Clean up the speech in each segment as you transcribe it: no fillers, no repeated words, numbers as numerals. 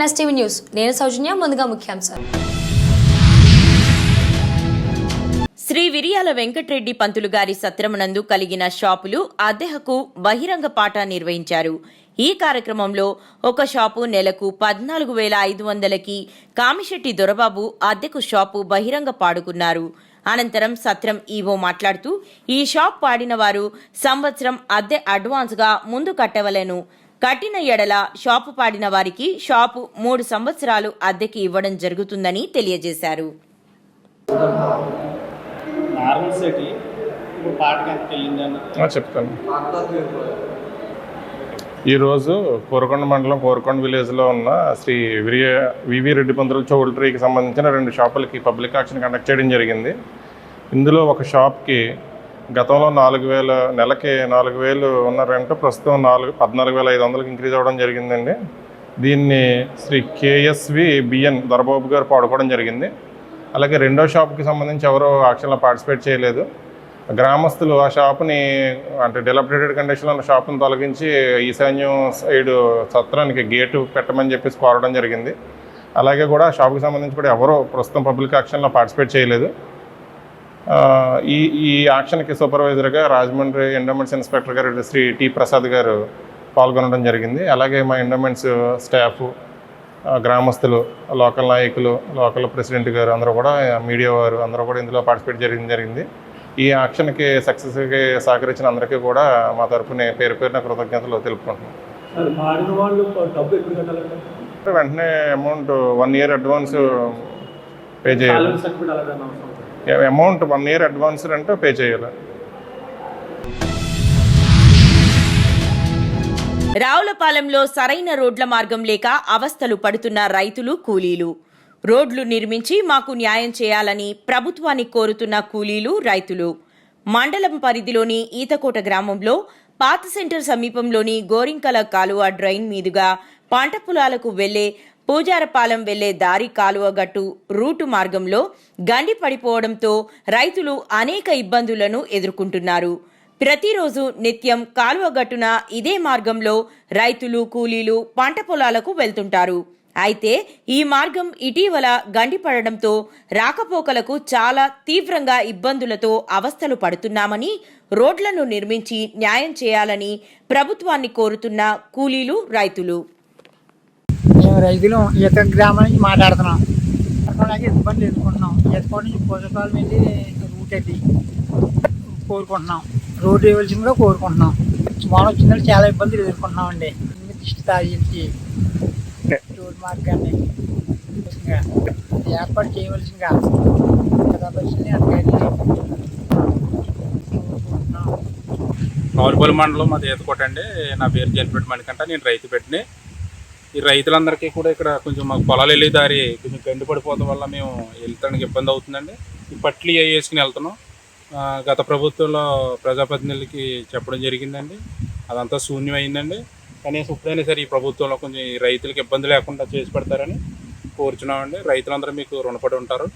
NSTV news నేను సౌజన్య ముందుగా ముఖ్యాంశాలు శ్రీ విరియాల వెంకటరెడ్డి పంతులు గారి సత్రమునందు కలిగిన షాపులు అద్దెకు బహిరంగ పాట నిర్వహించారు. ఈ కార్యక్రమంలో ఒక షాపు నెలకు 14,500కి కామిశెట్టి దొరబాబు అద్దెకు షాపు బహిరంగ పాడుకున్నారు. అనంతరం సత్రం ఈవో మాట్లాడుతూ ఈ షాప్ పాడిన వారు సంవత్సరం అద్దె అడ్వాన్స్ గా ముందు కట్టవలెను. కట్టిన ఎడల షాపు పాడిన వారికి షాపు 3 సంవత్సరాలు అద్దెకి ఇవ్వడం జరుగుతుందని తెలియజేశారు. చెప్తాను. ఈరోజు కోరకొండ మండలం కోరకొండ విలేజ్లో ఉన్న శ్రీ వివి రెడ్డి పంతులు చౌల్ట్రీకి సంబంధించిన 2 షాపులకి పబ్లిక్ ఆక్షన్ కండక్ట్ చేయడం జరిగింది. ఇందులో ఒక షాప్కి గతంలో 4,000 నెలకి 4,000 ఉన్న రెంట్ ప్రస్తుతం 14,500కి ఇంక్రీజ్ అవ్వడం జరిగిందండి. దీన్ని శ్రీ KSV బిఎన్ దొరబాబు గారు పాడుకోవడం జరిగింది. అలాగే రెండో షాప్కి సంబంధించి ఎవరో ఆక్షన్లో పార్టిసిపేట్ చేయలేదు. గ్రామస్తులు ఆ షాపుని అంటే డిలప్టేటెడ్ కండిషన్లో ఉన్న షాపుని తొలగించి ఈశాన్యం సైడ్ సత్రానికి గేటు పెట్టమని చెప్పేసి కోరడం జరిగింది. అలాగే కూడా ఆ షాపుకి సంబంధించి కూడా ఎవరో ప్రస్తుతం పబ్లిక్ ఆక్షన్లో పార్టిసిపేట్ చేయలేదు. ఈ యాక్షన్కి సూపర్వైజర్గా రాజమండ్రి ఎండోమెంట్స్ ఇన్స్పెక్టర్ గారు శ్రీ టి ప్రసాద్ గారు పాల్గొనడం జరిగింది. అలాగే మా ఎండోమెంట్స్ స్టాఫ్, గ్రామస్తులు, లోకల్ నాయకులు, లోకల్ ప్రెసిడెంట్ గారు అందరూ కూడా, మీడియా వారు అందరూ కూడా ఇందులో పార్టిసిపేట్ జరిగింది. ఈ యాక్షన్కి సక్సెస్కి సహకరించిన అందరికీ కూడా మా తరఫున పేరు పేరున కృతజ్ఞతలు తెలుపుకుంటున్నాం. వెంటనే అమౌంట్ 1 year అడ్వాన్స్ పే చేయాలి. అమౌంట్ 1 year అడ్వాన్స్ అంటే పే చేయాలి. రావులపాలెంలో సరైన రోడ్ల మార్గం లేక అవస్థలు పడుతున్న రైతులు, కూలీలు. రోడ్లు నిర్మించి మాకు న్యాయం చేయాలని ప్రభుత్వాన్ని కోరుతున్న కూలీలు, రైతులు. మండలం పరిధిలోని ఈతకోట గ్రామంలో పాత సెంటర్ సమీపంలోని గోరింకల కాలువ డ్రైన్ మీదుగా పంట పొలాలకు వెళ్లే పూజారపాలెం వెళ్లే దారి కాలువ గట్టు రూటు మార్గంలో గండి పడిపోవడంతో రైతులు అనేక ఇబ్బందులను ఎదుర్కొంటున్నారు. ప్రతిరోజు నిత్యం కాలువ గట్టున ఇదే మార్గంలో రైతులు, కూలీలు పంట పొలాలకు వెళ్తుంటారు. అయితే ఈ మార్గం ఇటీవల గండిపడడంతో రాకపోకలకు చాలా తీవ్రంగా ఇబ్బందులతో అవస్థలు పడుతున్నామని, రోడ్లను నిర్మించి న్యాయం చేయాలని ప్రభుత్వాన్ని కోరుతున్న కూలీలు, రైతులు. మేము రైతులు ఈత గ్రామం నుంచి మాట్లాడుతున్నాం. అలాగే ఇబ్బందులు ఎదుర్కొంటున్నాం. ఈతకోట నుంచి పూజపాలెం వెళ్ళి రూట్ అది కోరుకుంటున్నాం. రోడ్డు ఇవ్వాల్సింది కూడా కోరుకుంటున్నాం. వాన వచ్చిందంటే చాలా ఇబ్బందులు ఎదుర్కొంటున్నాం అండి. దృష్టి తాగించి రోడ్డు మార్గాన్ని ఏర్పాటు చేయవలసిందిగా పవర్పల్లి మండలం మాది ఈతకోట అండి. నా పేరు జన్పెట్టి మణికంట. నేను రైతు పెట్టిన. ఈ రైతులందరికీ కూడా ఇక్కడ కొంచెం మాకు పొలాలు వెళ్ళే దారి కొంచెం గండి పడిపోవడం వల్ల మేము వెళ్తానికి ఇబ్బంది అవుతుందండి. ఈ పట్లు వేసుకుని వెళ్తున్నాం. గత ప్రభుత్వంలో ప్రజాప్రతినిధులకి చెప్పడం జరిగిందండి. అదంతా శూన్యమైందండి. కనీసం ఇప్పుడైనా సరే ఈ ప్రభుత్వంలో కొంచెం ఈ రైతులకు ఇబ్బంది లేకుండా చేసి పెడతారని కోరుచున్నామండి. రైతులందరూ మీకు రుణపడి ఉంటారు.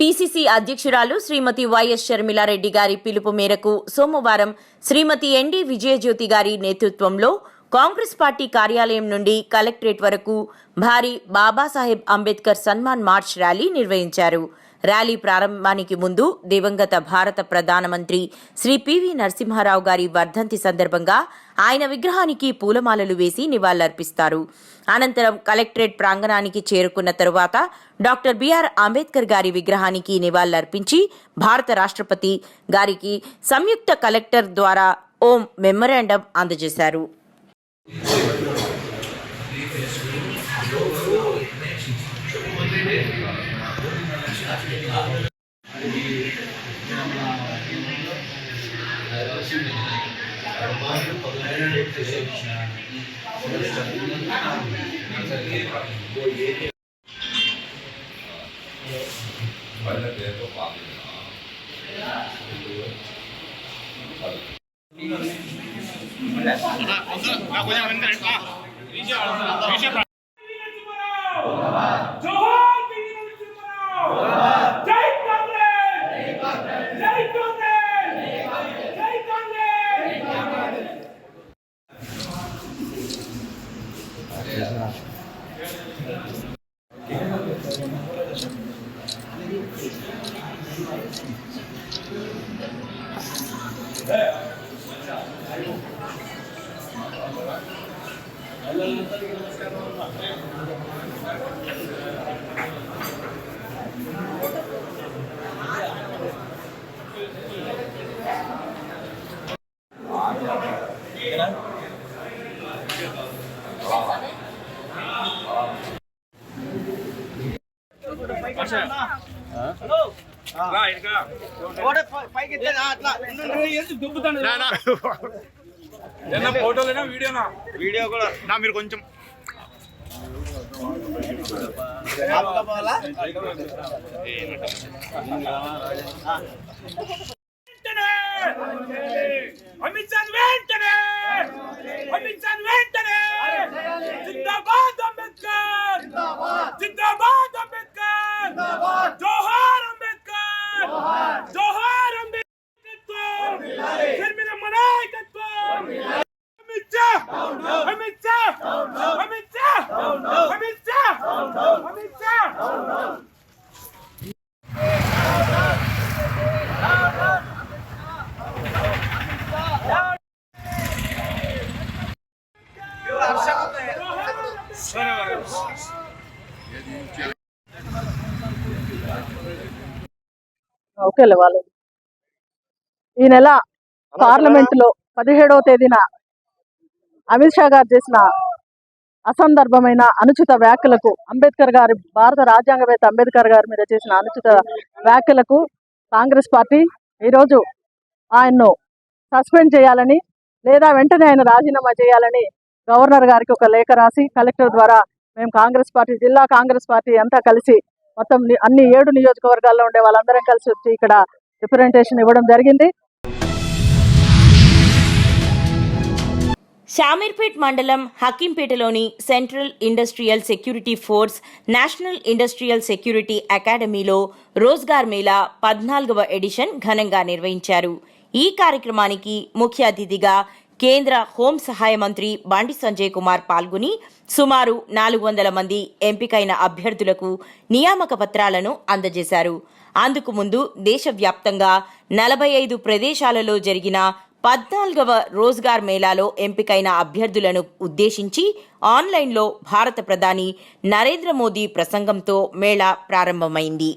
పిసిసి అధ్యక్షురాలు శ్రీమతి వైఎస్ షర్మిలారెడ్డి గారి పిలుపు మేరకు సోమవారం శ్రీమతి ఎన్డి విజయజ్యోతి గారి నేతృత్వంలో కాంగ్రెస్ పార్టీ కార్యాలయం నుండి కలెక్టరేట్ వరకు భారీ బాబాసాహెబ్ అంబేద్కర్ సన్మాన్ మార్చ్ ర్యాలీ నిర్వహించారు. ర్యాలీ ప్రారంభానికి ముందు దివంగత భారత ప్రధానమంత్రి శ్రీ పివి నరసింహారావు గారి వర్ధంతి సందర్భంగా ఆయన విగ్రహానికి పూలమాలలు వేసి నివాళులర్పిస్తారు. అనంతరం కలెక్టరేట్ ప్రాంగణానికి చేరుకున్న తరువాత డాక్టర్ బిఆర్ అంబేద్కర్ గారి విగ్రహానికి నివాళులర్పించి భారత రాష్ట్రపతి గారికి సంయుక్త కలెక్టర్ ద్వారా ఓం మెమొరాండం అందజేశారు. ఫోటోలేనా వీడియోనా? వీడియో కూడా నా మీరు కొంచెం అమిత్ షా వెంటనే జిందాబాద్ అంబేద్కర్, జిందాబాద్ అంబేద్కర్, జోహార్ అంబేద్కర్, జోహార్ అంబేద్కర్, శర్మిల నాయకత్వం, అమిత్ షా అమిత్ షా అమిత్ షా అమిత్ షా అమిత్ షా. ఓకే వాళ్ళు ఈ నెల పార్లమెంట్ లో 17వ తేదీన అమిత్ షా గారు చేసిన అసందర్భమైన అనుచిత వ్యాఖ్యలకు అంబేద్కర్ గారి భారత రాజ్యాంగవేత్త అంబేద్కర్ గారి మీద చేసిన అనుచిత వ్యాఖ్యలకు కాంగ్రెస్ పార్టీ ఈరోజు ఆయన్ను సస్పెండ్ చేయాలని లేదా వెంటనే ఆయన రాజీనామా చేయాలని గవర్నర్ గారికి ఒక లేఖ రాసి కలెక్టర్ ద్వారా మేము కాంగ్రెస్ పార్టీ జిల్లా కాంగ్రెస్ పార్టీ అంతా కలిసి మొత్తం అన్ని 7 నియోజకవర్గాల్లో ఉండే వాళ్ళందరం కలిసి వచ్చి ఇక్కడ రిప్రజెంటేషన్ ఇవ్వడం జరిగింది. షామీర్పేట్ మండలం హకీంపేటలోని central industrial security force national industrial security అకాడమీలో రోజ్గార్ మేళా 14వ ఎడిషన్ ఘనంగా నిర్వహించారు. ఈ కార్యక్రమానికి ముఖ్య అతిథిగా కేంద్ర హోం సహాయ మంత్రి బండి సంజయ్ కుమార్ పాల్గొని సుమారు 400 మంది ఎంపికైన అభ్యర్థులకు నియామక పత్రాలను అందజేశారు. అందుకు ముందు దేశవ్యాప్తంగా 45 ప్రదేశాలలో జరిగిన 14వ రోజ్గార్ మేళాలో ఎంపికైన అభ్యర్థులను ఉద్దేశించి ఆన్లైన్లో భారత ప్రధాని నరేంద్ర మోదీ ప్రసంగంతో మేళా ప్రారంభమైంది.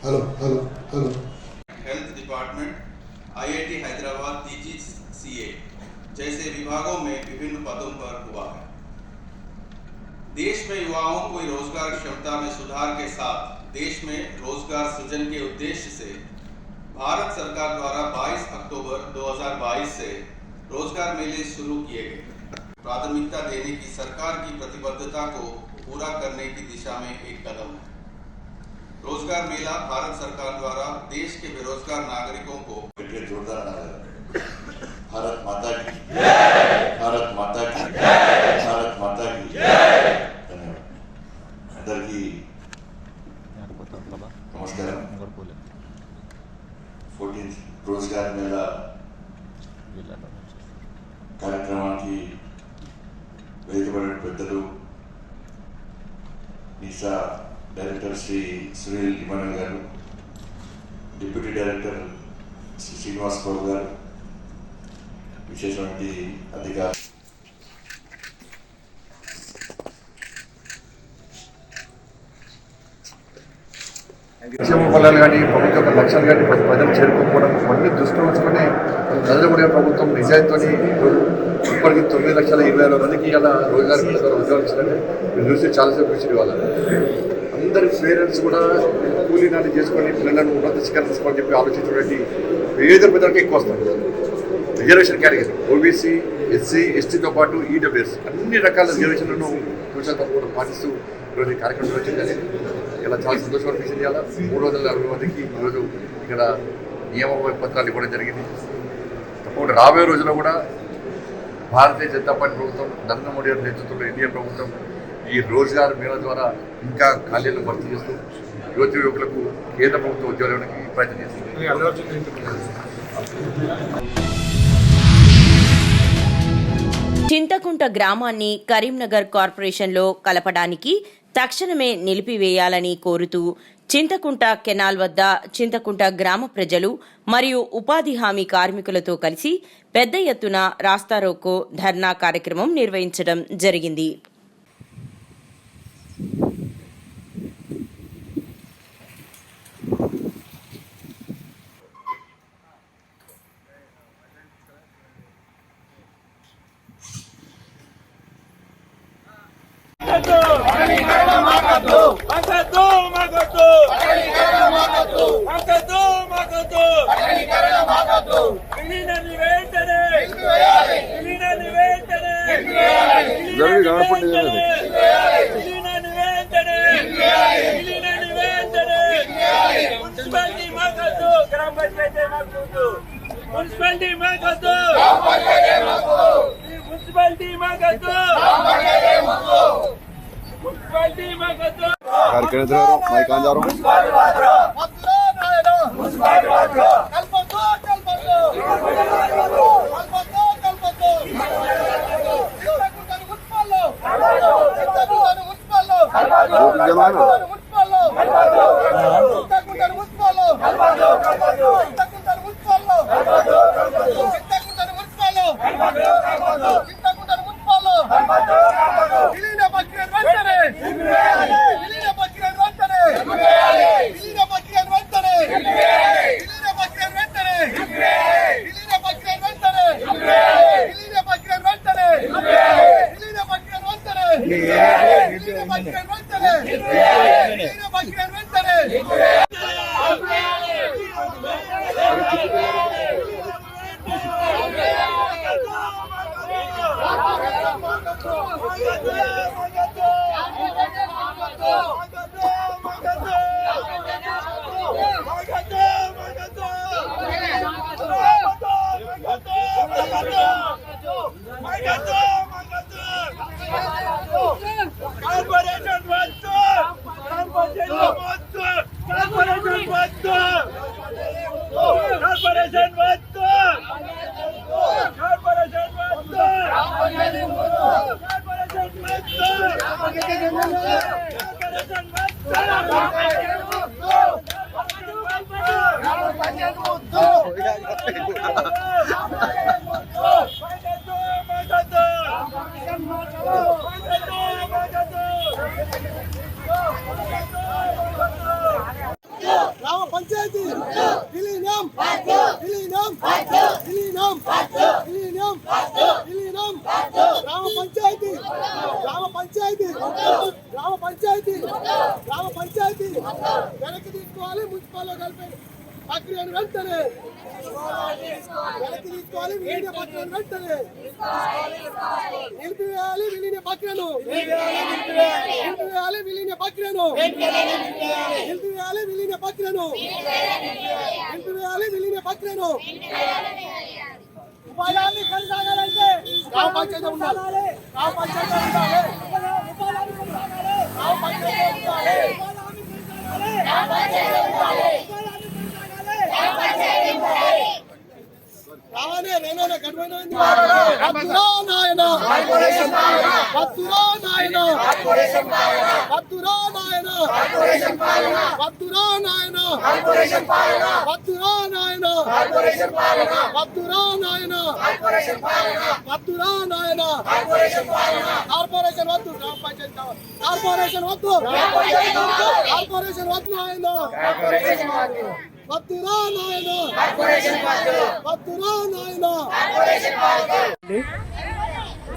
Hello hello hello health department, IIT Hyderabad, DGCA जैसे विभागों में विभिन्न पदों पर हुआ है। देश में युवाओं को रोजगार क्षमता में सुधार के साथ देश में रोजगार सृजन के उद्देश्य से भारत सरकार द्वारा 22 अक्टूबर 2022 से रोजगार मेले शुरू किए गए। प्राथमिकता देने की सरकार की प्रतिबद्धता को पूरा करने की दिशा में एक कदम है। रोजगार मेला भारत सरकार द्वारा देश के बेरोजगार नागरिकों को जोरदार भारत माता की भारत माता की भारत माता की धन्यवाद అందరికీ నమస్కారం. 14th रोजगार मेला కార్యక్రమానికి వేదికపడిన పెద్దలు నిసా డైరెక్టర్ శ్రీ సునీల్ ఇమానుయల్ గారు, డిప్యూటీ డైరెక్టర్ శ్రీ శ్రీనివాస్ బాబు గారు, విశేషమైన అధికారులు, సంక్షేమ ఫలాలు కానీ ప్రభుత్వ యొక్క లక్ష్యాలు కానీ ప్రజలు చేరుకోకపోవడం ఇవన్నీ దృష్టిలో ఉంచుకొని నరేంద్ర మోడీ ప్రభుత్వం నిజాయితీతో ఇప్పటికి 9,20,000 మందికి ఇలా రోజుగారు ఉద్యోగాలు ఇచ్చారంటే మీరు చూసి చాలాసేపు కూర్చుని వాళ్ళ అందరి పేరెంట్స్ కూడా కూలీ నాటి చేసుకొని పిల్లలను ఉన్నత శిఖరం తీసుకోవాలని చెప్పి ఆలోచించినటువంటి పేద ప్రజలకు ఎక్కువ వస్తారు. రిజర్వేషన్ కేటగిరీ ఓబీసీ, ఎస్సీ, ఎస్టీతో పాటు ఈడబ్ల్యూఎస్ అన్ని రకాల రిజర్వేషన్లను సూచన తప్పకుండా పాటిస్తూ ఈరోజు ఈ కార్యక్రమం వచ్చిందని ఇలా చాలా సంతోషం అనిపించింది. ఇలా 360 మందికి ఈరోజు ఇక్కడ నియామక పత్రాలు ఇవ్వడం జరిగింది. తప్పకుండా రాబోయే రోజుల్లో కూడా భారతీయ జనతా పార్టీ ప్రభుత్వం, నరేంద్ర మోడీ గారి నేతృత్వంలో ఇండియా ప్రభుత్వం ఈ రోజ్గార్ మేళ ద్వారా ఇంకా ఖాళీలను భర్తీ చేస్తూ యువకులకు కేంద్ర ప్రభుత్వ ఉద్యోగానికి ప్రయత్నం చేస్తుంది. చింతకుంట గ్రామాన్ని కరీంనగర్ కార్పొరేషన్లో కలపడానికి తక్షణమే నిలిపివేయాలని కోరుతూ చింతకుంట కెనాల్ వద్ద చింతకుంట గ్రామ ప్రజలు మరియు ఉపాధి హామీ కార్మికులతో కలిసి పెద్ద ఎత్తున రాస్తారోకో ధర్నా కార్యక్రమం నిర్వహించడం జరిగింది.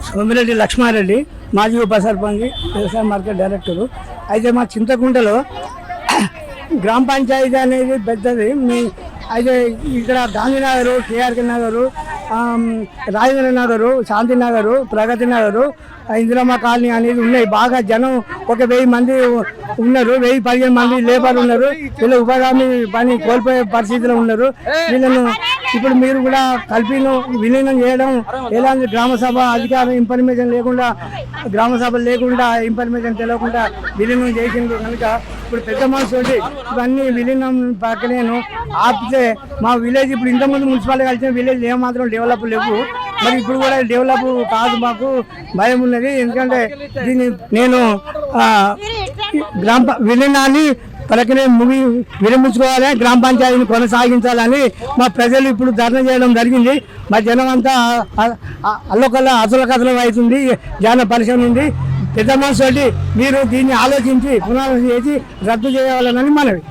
సోమిరెడ్డి లక్ష్మారెడ్డి, మాజీ ఉప సర్పంచ్, వ్యవసాయ మార్కెట్ డైరెక్టరు. అయితే మా చింతకుంటలో గ్రామ పంచాయతీ అనేది పెద్దది. అయితే ఇక్కడ గాంధీనగరు, కేఆర్కే నగరు, రాజేంద్ర నగరు, శాంతి నగరు, ప్రగతి నగరు, ఇందిరమ్మ కాలనీ అనేది ఉన్నాయి. బాగా జనం ఒక 1000 మంది ఉన్నారు. 1015 మంది లేబర్ ఉన్నారు. వీళ్ళు ఉపాధి పని కోల్పోయే పరిస్థితిలో ఉన్నారు. వీళ్ళను ఇప్పుడు మీరు కూడా కలిపిను విలీనం చేయడం ఎలాంటి గ్రామ సభ అధికారం ఇన్ఫర్మేషన్ లేకుండా గ్రామ సభ లేకుండా ఇన్ఫర్మేషన్ తెలియకుండా విలీనం చేసింది కనుక ఇప్పుడు పెద్ద మనసు ఇవన్నీ విలీనం ప్రక్రియను ఆపితే మా విలేజ్ ఇప్పుడు ఇంతకుముందు మున్సిపాలిటీ కలిసిన విలేజ్ ఏమాత్రం డెవలప్ లేవు. మరి ఇప్పుడు కూడా డెవలప్ కాదు, మాకు భయం ఉన్నది. ఎందుకంటే దీన్ని నేను విలీనాన్ని ప్రక్రియ విరమించుకోవాలి, గ్రామ పంచాయతీని కొనసాగించాలని మా ప్రజలు ఇప్పుడు ధర్నా చేయడం జరిగింది. మా జనం అంతా అల్లకల్లా అసలు అవుతుంది, జన పరిశ్రమ ఉంది. పెద్ద మనసు మీరు దీన్ని ఆలోచించి పునరాలోచన చేసి రద్దు చేయాలని మనవి.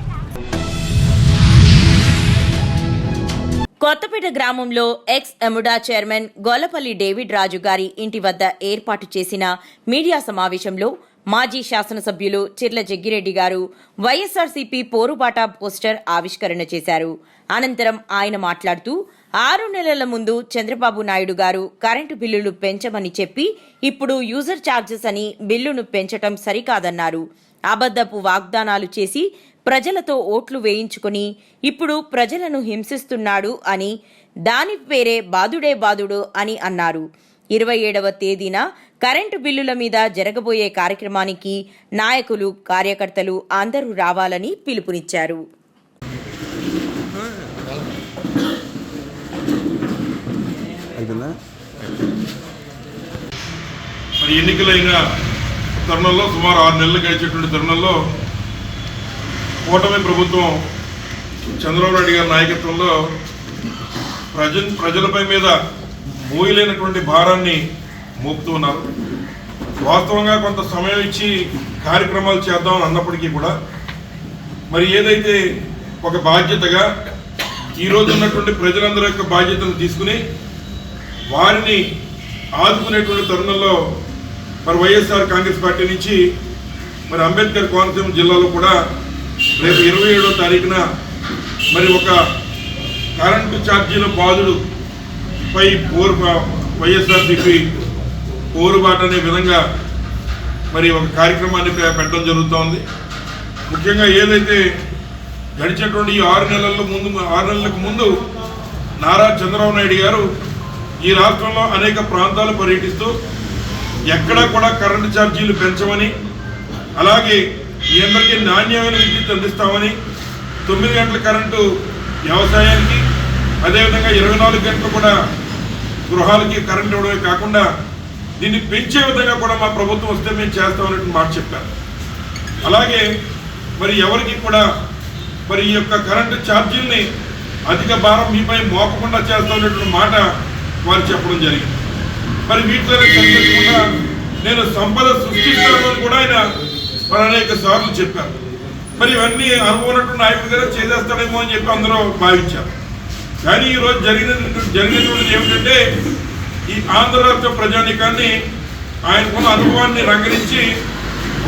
కొత్తపేట గ్రామంలో ఎక్స్ ఎముడా చైర్మన్ గోలపల్లి డేవిడ్ రాజు గారి ఇంటి వద్ద ఏర్పాటు చేసిన మీడియా సమావేశంలో మాజీ శాసనసభ్యులు చిర్ల జగ్గిరెడ్డి గారు వైఎస్ఆర్సీపీ పోరుబాట పోస్టర్ ఆవిష్కరణ చేశారు. అనంతరం ఆయన మాట్లాడుతూ 6 నెలల ముందు చంద్రబాబు నాయుడు గారు కరెంటు బిల్లులు పెంచమని చెప్పి ఇప్పుడు యూజర్ ఛార్జెస్ అని బిల్లును పెంచటం సరికాదన్నారు. అబద్దపు వాగ్దానాలు చేసి ప్రజలతో ఓట్లు వేయించుకుని ఇప్పుడు ప్రజలను హింసిస్తున్నాడు అని, దాని పేరే బాదుడే బాదుడు అని అన్నారు. 27వ తేదీన కరెంటు బిల్లుల మీద జరగబోయే కార్యక్రమానికి నాయకులు, కార్యకర్తలు అందరూ రావాలని పిలుపునిచ్చారు. ఎన్నికలైన తరుణంలో సుమారు 6 నెలలు గడిచేటువంటి తరుణంలో కూటమి ప్రభుత్వం చంద్రబాబు నాయుడు గారి నాయకత్వంలో ప్రజలపై మీద మోయలేనటువంటి భారాన్ని మోపుతూ ఉన్నారు. వాస్తవంగా కొంత సమయం ఇచ్చి కార్యక్రమాలు చేద్దామని అన్నప్పటికీ కూడా మరి ఏదైతే ఒక బాధ్యతగా ఈరోజు ఉన్నటువంటి ప్రజలందరి యొక్క బాధ్యతను తీసుకుని వారిని ఆదుకునేటువంటి తరుణంలో మరి వైఎస్ఆర్ కాంగ్రెస్ పార్టీ నుంచి మరి అంబేద్కర్ కోనసీమ జిల్లాలో కూడా రేపు 27వ తారీఖున మరి ఒక కరెంటు ఛార్జీల బాధుడు పై వైఎస్ఆర్సీపీ పోరుబాట అనే విధంగా మరి ఒక కార్యక్రమాన్ని పెట్టడం జరుగుతోంది. ముఖ్యంగా ఏదైతే గడిచేటువంటి ఈ 6 నెలలకు ముందు నారా చంద్రబాబు నాయుడు గారు ఈ రాష్ట్రంలో అనేక ప్రాంతాలు పర్యటిస్తూ ఎక్కడా కూడా కరెంటు ఛార్జీలు పెంచమని, అలాగే మీ అందరికీ నాణ్యమైన విద్యుత్ అందిస్తామని, 9 గంటల కరెంటు వ్యవసాయానికి, అదేవిధంగా 24 గంటలు కూడా గృహాలకి కరెంటు ఇవ్వడమే కాకుండా దీన్ని పెంచే విధంగా కూడా మా ప్రభుత్వం వస్తే మేము చేస్తామనేటువంటి మాట చెప్పారు. అలాగే మరి ఎవరికి కూడా మరి ఈ యొక్క కరెంటు ఛార్జీల్ని అధిక భారం మీపై మోపకుండా చేస్తామనేటువంటి మాట వారు చెప్పడం జరిగింది. మరి వీటిలో కనిపించకుండా నేను సంపద సృష్టిస్తానని కూడా ఆయన మరి అనేక సార్లు చెప్పారు. మరి ఇవన్నీ అనుకున్నటువంటి నాయకుడి గారు చేసేస్తాడేమో అని చెప్పి అందరూ భావించారు. కానీ ఈరోజు జరిగినటువంటిది ఏమిటంటే ఈ ఆంధ్ర రాష్ట్ర ప్రజానీకాన్ని ఆయనకున్న అనుభవాన్ని రంగరించి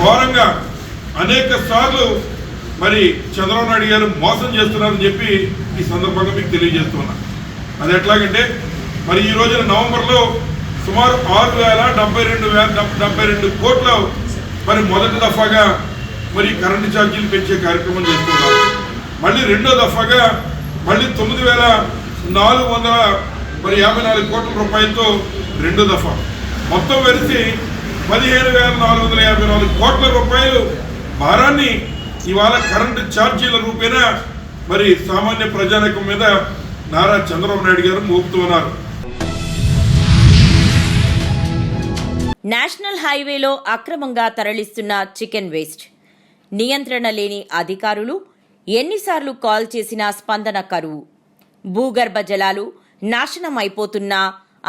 ఘోరంగా అనేక సార్లు మరి చంద్రబాబు నాయుడు గారు మోసం చేస్తున్నారని చెప్పి ఈ సందర్భంగా మీకు తెలియజేస్తున్నా. అది ఎట్లాగంటే మరి ఈ రోజున నవంబర్లో సుమారు 6,072 కోట్ల మరి మొదటి దఫాగా మరి కరెంటు ఛార్జీలు పెంచే కార్యక్రమం చేస్తున్నారు. మళ్ళీ రెండో దఫాగా మళ్ళీ 9,454 కోట్ల రూపాయలతో రెండో దఫా మొత్తం కలిసి 15,454 కోట్ల రూపాయలు భారాన్ని ఇవాళ కరెంటు ఛార్జీల రూపేణా మరి సామాన్య ప్రజానికం మీద నారా చంద్రబాబు నాయుడు గారు మోపుతూ ఉన్నారు. నేషనల్ హైవేలో అక్రమంగా తరలిస్తున్న చికెన్ వేస్ట్. నియంత్రణ లేని అధికారులు ఎన్నిసార్లు కాల్ చేసినా స్పందన కరువు. భూగర్భ జలాలు నాశనం అయిపోతున్న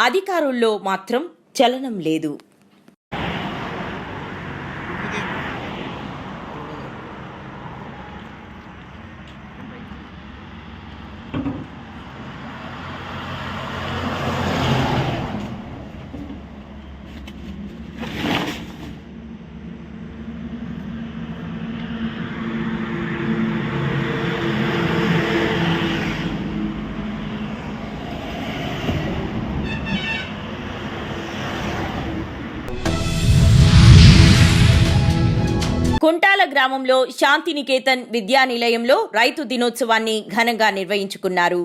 అధికారుల్లో మాత్రం చలనం లేదు. కుంటాల గ్రామంలో శాంతినికేతన్ విద్యానిలయంలో రైతు దినోత్సవాన్ని ఘనంగా నిర్వహించుకున్నారు.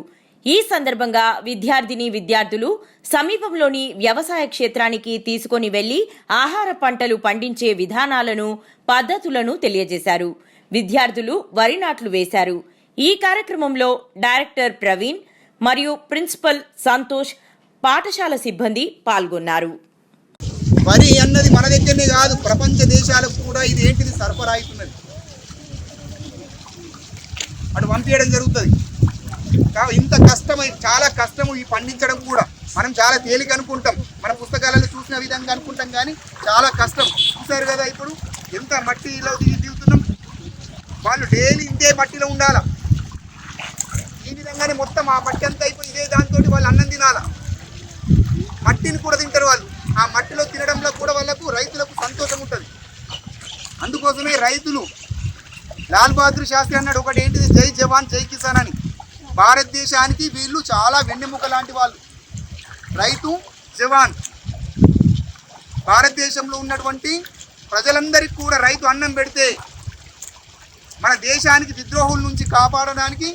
ఈ సందర్భంగా విద్యార్థులు సమీపంలోని వ్యవసాయ క్షేత్రానికి తీసుకొని వెళ్లి ఆహార పంటలు పండించే విధానాలను, పద్ధతులను తెలియజేశారు. విద్యార్థులు వరి నాట్లు వేశారు. ఈ కార్యక్రమంలో డైరెక్టర్ ప్రవీణ్ మరియు ప్రిన్సిపల్ సంతోష్, పాఠశాల సిబ్బంది పాల్గొన్నారు. వరి అన్నది మన దగ్గరనే కాదు, ప్రపంచ దేశాలకు కూడా ఇది ఏంటిది సరఫరా అవుతున్నది. అటు పంపించడం జరుగుతుంది. ఇంత కష్టమై చాలా కష్టము ఈ పండించడం కూడా. మనం చాలా తేలిక అనుకుంటాం, మన పుస్తకాలలో చూసిన విధంగా అనుకుంటాం, కానీ చాలా కష్టం. చూసారు కదా ఇప్పుడు ఎంత మట్టిలో దిగుతున్నాం. వాళ్ళు డైలీ ఇంతే మట్టిలో ఉండాలా. ఈ విధంగానే మొత్తం ఆ మట్టి అంతా అయిపోయి ఇదే దాంతో వాళ్ళు అన్నం తినాలా. మట్టిని కూడా తింటారు వాళ్ళు. ఆ మట్టిలో తినడంలో కూడా వాళ్ళకు రైతులకు సంతోషం ఉంటుంది. అందుకోసమే రైతులు లాల్ బహదూర్ శాస్త్రి అన్నాడు ఒకటి ఏంటిది, జై జవాన్ జై కిసాన్ అని. భారతదేశానికి వీళ్ళు చాలా వెన్నెముక లాంటి వాళ్ళు. రైతు జవాన్. భారతదేశంలో ఉన్నటువంటి ప్రజలందరికీ కూడా రైతు అన్నం పెడితే మన దేశానికి విద్రోహుల నుంచి కాపాడడానికి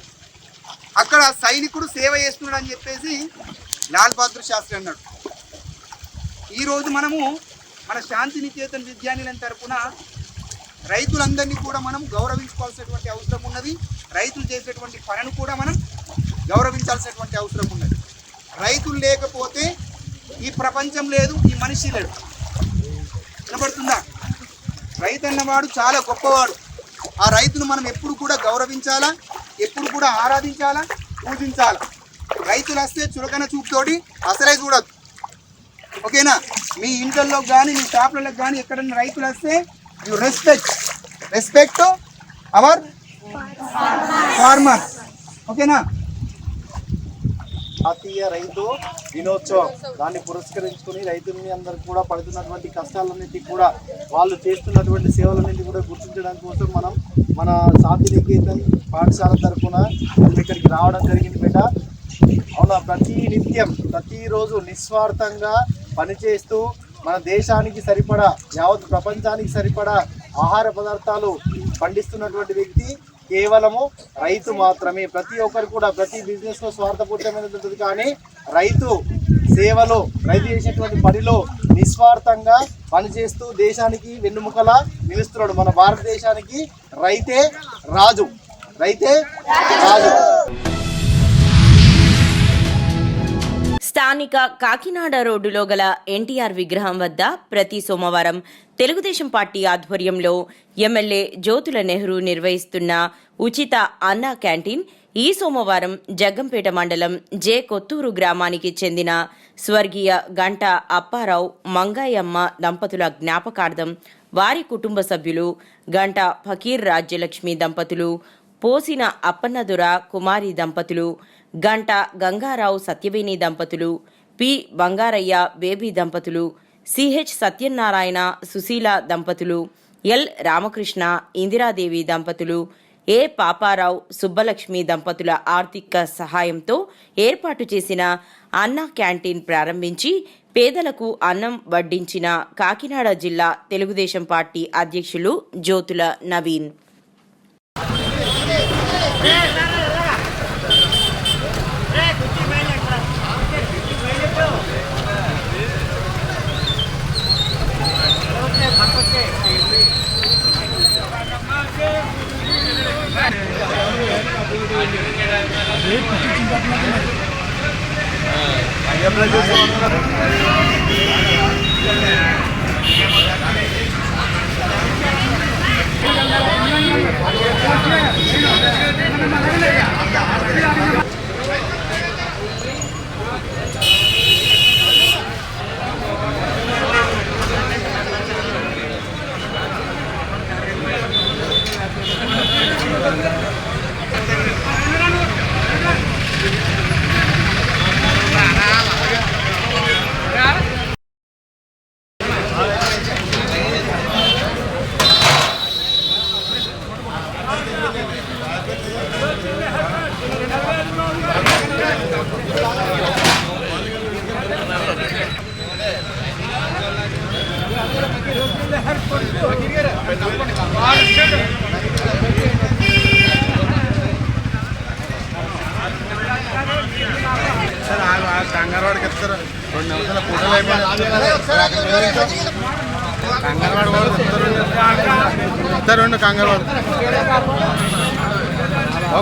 అక్కడ సైనికుడు సేవ చేస్తున్నాడు అని చెప్పేసి లాల్ బహదూర్ శాస్త్రి అన్నాడు. ఈరోజు మనము మన శాంతి నికేతన్ విద్యానిలయం తరపున రైతులందరినీ కూడా మనం గౌరవించుకోవాల్సినటువంటి అవసరం ఉన్నది. రైతులు చేసేటువంటి పనిని కూడా మనం గౌరవించాల్సినటువంటి అవసరం ఉన్నది. రైతులు లేకపోతే ఈ ప్రపంచం లేదు, ఈ మనిషి లేడు. వినపడుతుందా? రైతు అన్నవాడు చాలా గొప్పవాడు. ఆ రైతును మనం ఎప్పుడు కూడా గౌరవించాలా, ఎప్పుడు కూడా ఆరాధించాలా, పూజించాలా. రైతులు వస్తే చులకన చూపుతోటి అసలే చూడద్దు. ఓకేనా? మీ ఇంట్లో కానీ మీ షాపులకు కానీ ఎక్కడన్నా రైతులు వస్తే యు రెస్పెక్ట్ అవర్ ఫార్మర్. ఓకేనా? జాతీయ రైతు దినోత్సవం దాన్ని పురస్కరించుకుని రైతులని అందరికి కూడా పడుతున్నటువంటి కష్టాలన్నింటినీ కూడా, వాళ్ళు చేస్తున్నటువంటి సేవలన్నింటినీ కూడా గుర్తించడం కోసం మనం మన శాంతి నికేతన్ పాఠశాల తరఫున ఇక్కడికి రావడం జరిగింది బిడ్డ. అవునా, ప్రతిరోజు నిస్వార్థంగా పనిచేస్తూ మన దేశానికి సరిపడా, యావత్ ప్రపంచానికి సరిపడా ఆహార పదార్థాలు పండిస్తున్నటువంటి వ్యక్తి కేవలము రైతు మాత్రమే. ప్రతి ఒక్కరు కూడా ప్రతి బిజినెస్లో స్వార్థపూరితమైనది ఉంటుంది, కానీ రైతు సేవలో, రైతు చేసేటువంటి పనిలో నిస్వార్థంగా పనిచేస్తూ దేశానికి వెన్నుముకలా నిలుస్తున్నాడు. మన భారతదేశానికి రైతే రాజు. స్థానిక కాకినాడ రోడ్డులో గల ఎన్టీఆర్ విగ్రహం వద్ద ప్రతి సోమవారం తెలుగుదేశం పార్టీ ఆధ్వర్యంలో ఎమ్మెల్యే జ్యోతుల నెహ్రూ నిర్వహిస్తున్న ఉచిత అన్నా క్యాంటీన్ ఈ సోమవారం జగ్గంపేట మండలం జె కొత్తూరు గ్రామానికి చెందిన స్వర్గీయ గంట అప్పారావు మంగాయమ్మ దంపతుల జ్ఞాపకార్థం వారి కుటుంబ సభ్యులు గంట ఫకీర్ రాజ్యలక్ష్మి దంపతులు, పోసిన అప్పన్నదుర కుమారి దంపతులు, గంట గంగారావు సత్యవేణి దంపతులు, పి బంగారయ్య బేబీ దంపతులు, సిహెచ్ సత్యనారాయణ సుశీల దంపతులు, ఎల్ రామకృష్ణ ఇందిరాదేవి దంపతులు, ఏ పాపారావు సుబ్బలక్ష్మి దంపతుల ఆర్థిక సహాయంతో ఏర్పాటు చేసిన అన్నా క్యాంటీన్ ప్రారంభించి పేదలకు అన్నం వడ్డించిన కాకినాడ జిల్లా తెలుగుదేశం పార్టీ అధ్యక్షులు జ్యోతుల నవీన్.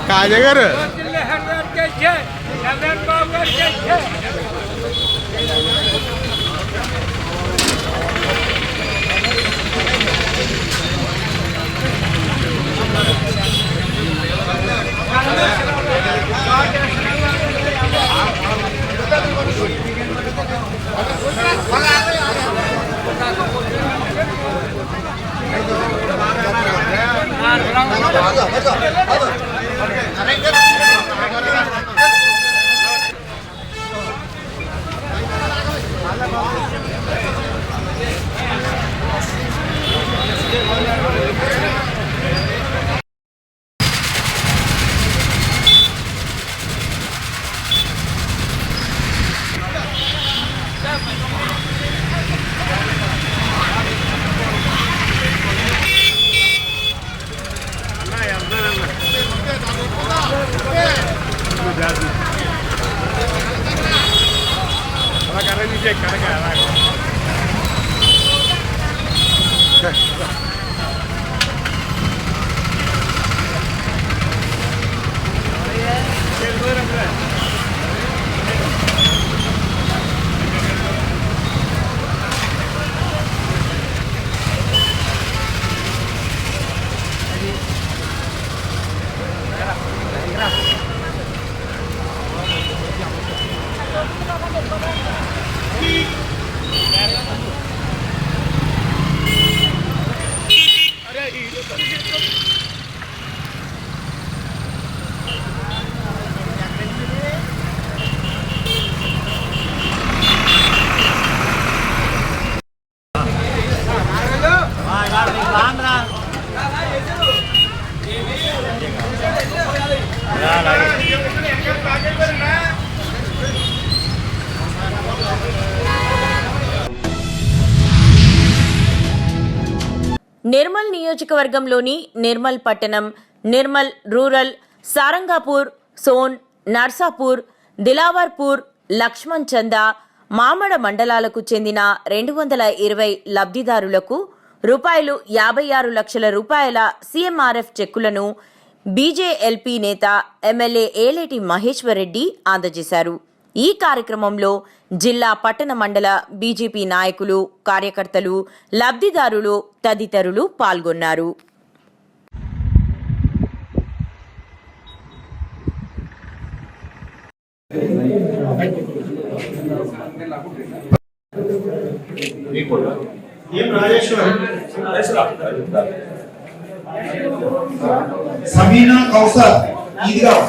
కాజా గారు నిర్మల్ నియోజకవర్గంలోని నిర్మల్ పట్టణం, నిర్మల్ రూరల్, సారంగాపూర్, సోన్, నర్సాపూర్, దిలావర్పూర్, లక్ష్మణ్ చందా, మామడ మండలాలకు చెందిన 220 లబ్ధిదారులకు ₹56 లక్షల సీఎంఆర్ఎఫ్ చెక్కులను బీజేఎల్పీ నేత ఎమ్మెల్యే ఏలేటి మహేశ్వర్ రెడ్డి అందజేశారు. ఈ కార్యక్రమంలో జిల్లా, పట్టణ, మండల బీజేపీ నాయకులు, కార్యకర్తలు, లబ్ధిదారులు తదితరులు పాల్గొన్నారు. సమీనా కౌసర్ ఈద్గావ్,